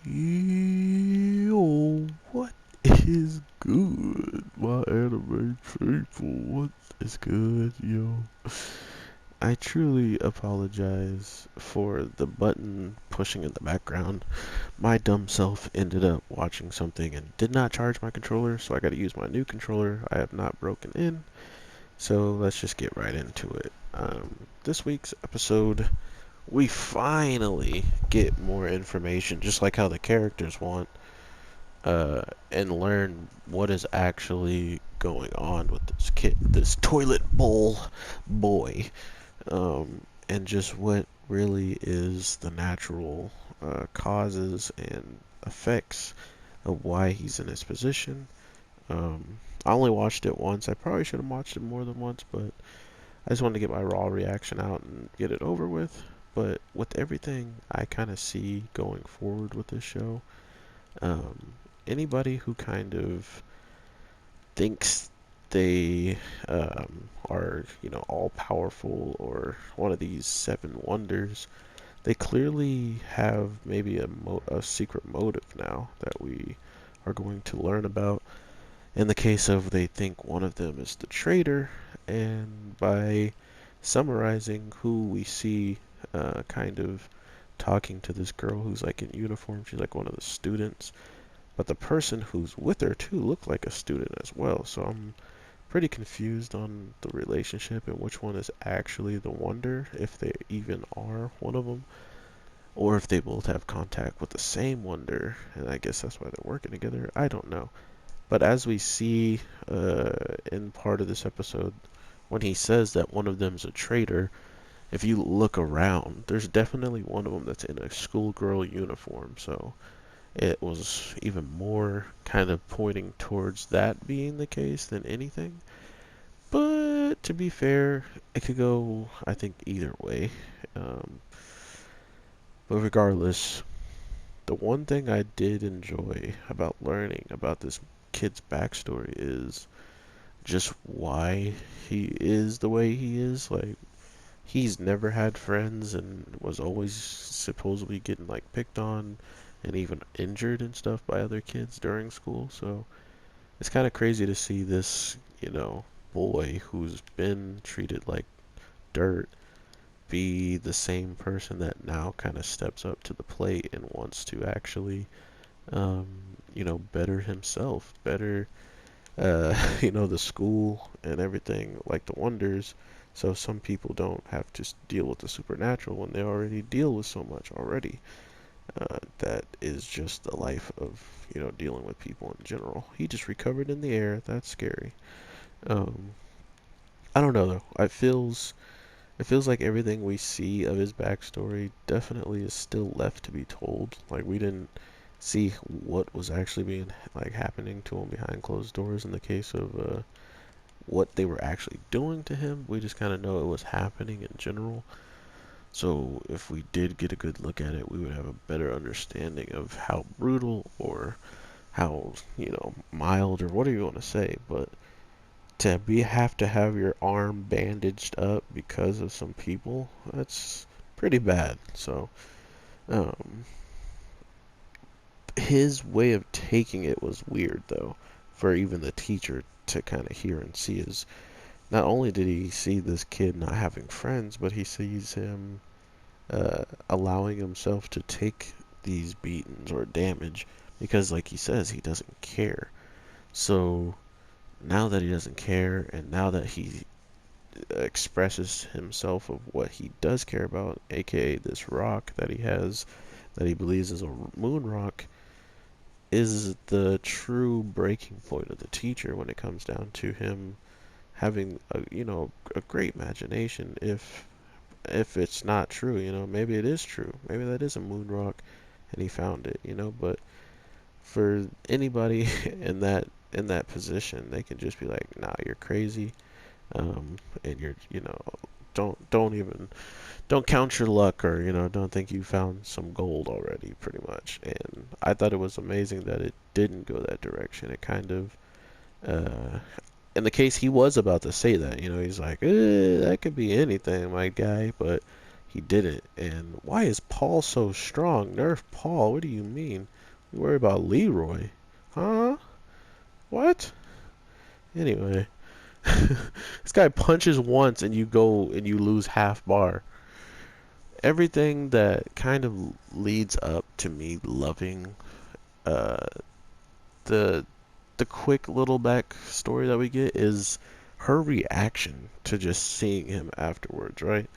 Yo, what is good, my anime people? What is good, yo? I truly apologize for the button pushing in the background. My dumb self ended up watching something and did not charge my controller, so I gotta use my new controller. I have not broken in, so let's just get right into it. This week's episode, we finally get more information, just like how the characters want and learn what is actually going on with this kid, this toilet bowl boy, and just what really is the natural causes and effects of why he's in this position. I only watched it once. I probably should have watched it more than once, but I just wanted to get my raw reaction out and get it over with. But with everything I kind of see going forward with this show, um, anybody who kind of thinks they are, all powerful or one of these seven wonders, they clearly have maybe a secret motive now that we are going to learn about. In the case of they think one of them is the traitor, and by summarizing who we see kind of talking to this girl who's like in uniform, she's like one of the students. But the person who's with her too looked like a student as well, so I'm pretty confused on the relationship and which one is actually the wonder, if they even are one of them, or if they both have contact with the same wonder, and I guess that's why they're working together. I don't know. But as we see in part of this episode, when he says that one of them's a traitor, if you look around, there's definitely one of them that's in a schoolgirl uniform, so it was even more kind of pointing towards that being the case than anything. But to be fair, it could go, I think, either way. Um, but regardless, the one thing I did enjoy about learning about this kid's backstory is just why he is the way he is. Like, he's never had friends and was always supposedly getting like picked on and even injured and stuff by other kids during school. So it's kind of crazy to see this, boy who's been treated like dirt be the same person that now kind of steps up to the plate and wants to actually, um, better himself, better, the school and everything, like the wonders. So some people don't have to deal with the supernatural when they already deal with so much already. That is just the life of, dealing with people in general. He just recovered in the air. That's scary. Um, I don't know though. It feels like everything we see of his backstory definitely is still left to be told. Like, we didn't see what was actually being like happening to him behind closed doors in the case of what they were actually doing to him. We just kind of know it was happening in general. So if we did get a good look at it, we would have a better understanding of how brutal or how, mild or whatever you want to say. But have to have your arm bandaged up because of some people, that's pretty bad. So, um, his way of taking it was weird though, for even the teacher to kind of hear and see is not only did he see this kid not having friends, but he sees him allowing himself to take these beatings or damage because, like he says, he doesn't care. So now that he doesn't care, and now that he expresses himself of what he does care about, aka this rock that he has, that he believes is a moon rock, is the true breaking point of the teacher when it comes down to him having a great imagination. If it's not true, maybe it is true. Maybe that is a moon rock and he found it, but for anybody in that position, they can just be like, nah, you're crazy. And you're, don't count your luck, or don't think you found some gold already, pretty much. And I thought it was amazing that it didn't go that direction. It kind of in the case he was about to say that, he's like, that could be anything, my guy, but he didn't. And why is Paul so strong? Nerf Paul, what do you mean? You worry about Leroy? Huh? What? Anyway, this guy punches once and you go and you lose half bar. Everything that kind of leads up to me loving uh, the the quick little backstory that we get is her reaction to just seeing him afterwards, right?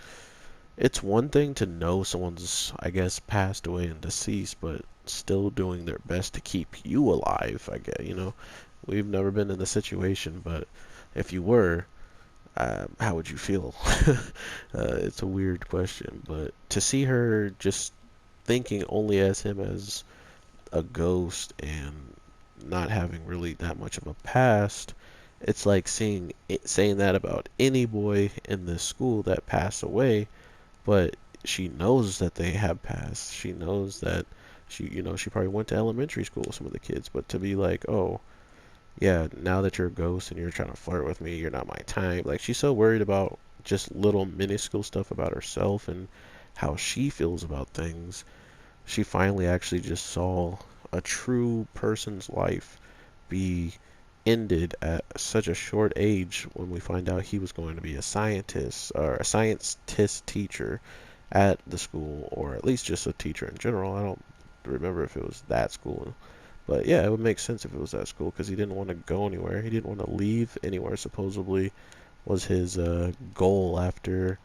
It's one thing to know someone's, I guess, passed away and deceased, but still doing their best to keep you alive, I guess, you know? We've never been in the situation, but if you were, how would you feel? It's a weird question, but to see her just thinking only as him as a ghost and not having really that much of a past, it's like saying that about any boy in this school that passed away, but she knows that they have passed. She knows that she probably went to elementary school with some of the kids, but to be like, oh, yeah, now that you're a ghost and you're trying to flirt with me, you're not my type. Like, she's so worried about just little minuscule stuff about herself and how she feels about things. She finally actually just saw a true person's life be ended at such a short age when we find out he was going to be a scientist or a scientist teacher at the school, or at least just a teacher in general. I don't remember if it was that school, but yeah, it would make sense if it was that school because he didn't want to go anywhere. He didn't want to leave anywhere, supposedly, was his goal after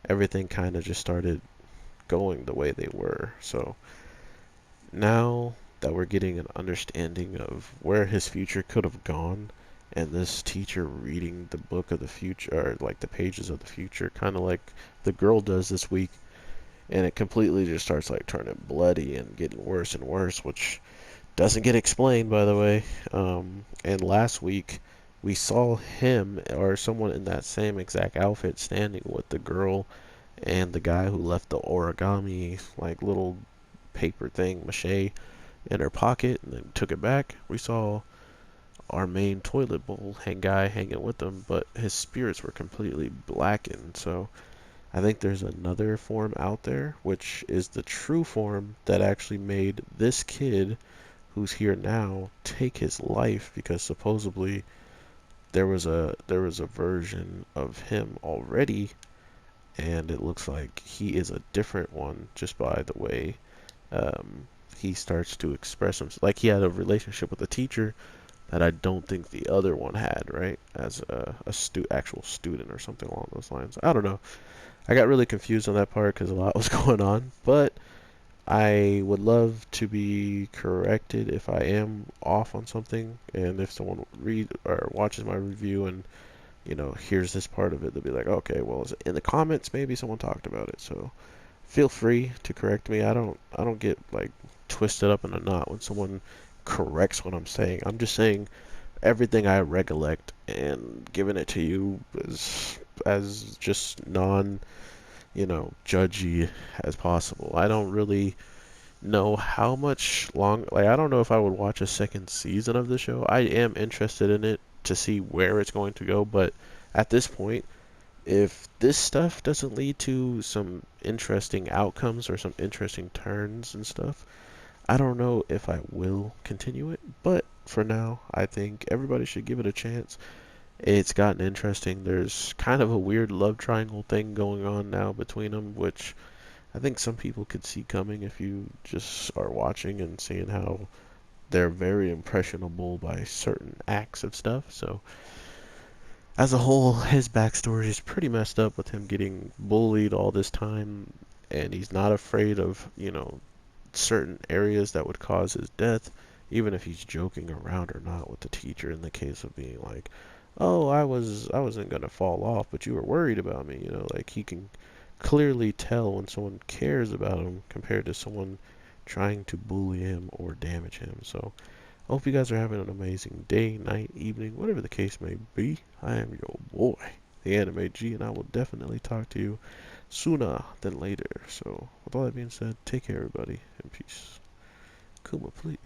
everything kind of just started going the way they were. So now that we're getting an understanding of where his future could have gone, and this teacher reading the book of the future, or like the pages of the future, kind of like the girl does this week, and it completely just starts like turning bloody and getting worse and worse, which doesn't get explained, by the way. And last week, we saw him or someone in that same exact outfit standing with the girl and the guy who left the origami, like little paper thing, mache, in her pocket and then took it back. We saw our main toilet bowl guy hanging with them, but his spirits were completely blackened. So I think there's another form out there, which is the true form that actually made this kid who's here now take his life, because supposedly there was a version of him already, and it looks like he is a different one just by the way um, he starts to express himself. Like, he had a relationship with a teacher that I don't think the other one had, right? As a actual student or something along those lines. I don't know. I got really confused on that part because a lot was going on, but I would love to be corrected if I am off on something, and if someone read or watches my review and hears this part of it, they'll be like, okay, well, in the comments maybe someone talked about it, so feel free to correct me. I don't get like twisted up in a knot when someone corrects what I'm saying. I'm just saying everything I recollect and giving it to you as just non, judgy as possible. I don't really know how much long, like, I don't know if I would watch a second season of the show. I am interested in it to see where it's going to go, but at this point, if this stuff doesn't lead to some interesting outcomes or some interesting turns and stuff, I don't know if I will continue it. But for now, I think everybody should give it a chance. It's gotten interesting. There's kind of a weird love triangle thing going on now between them, which I think some people could see coming if you just are watching and seeing how they're very impressionable by certain acts of stuff. So as a whole, his backstory is pretty messed up with him getting bullied all this time, and he's not afraid of, certain areas that would cause his death, even if he's joking around or not with the teacher, in the case of being like, "Oh, I wasn't gonna fall off, but you were worried about me," like he can clearly tell when someone cares about him compared to someone trying to bully him or damage him. So I hope you guys are having an amazing day, night, evening, whatever the case may be. I am your boy, the Anime G, and I will definitely talk to you sooner than later. So, with all that being said, take care, everybody, and peace. Kuma, please.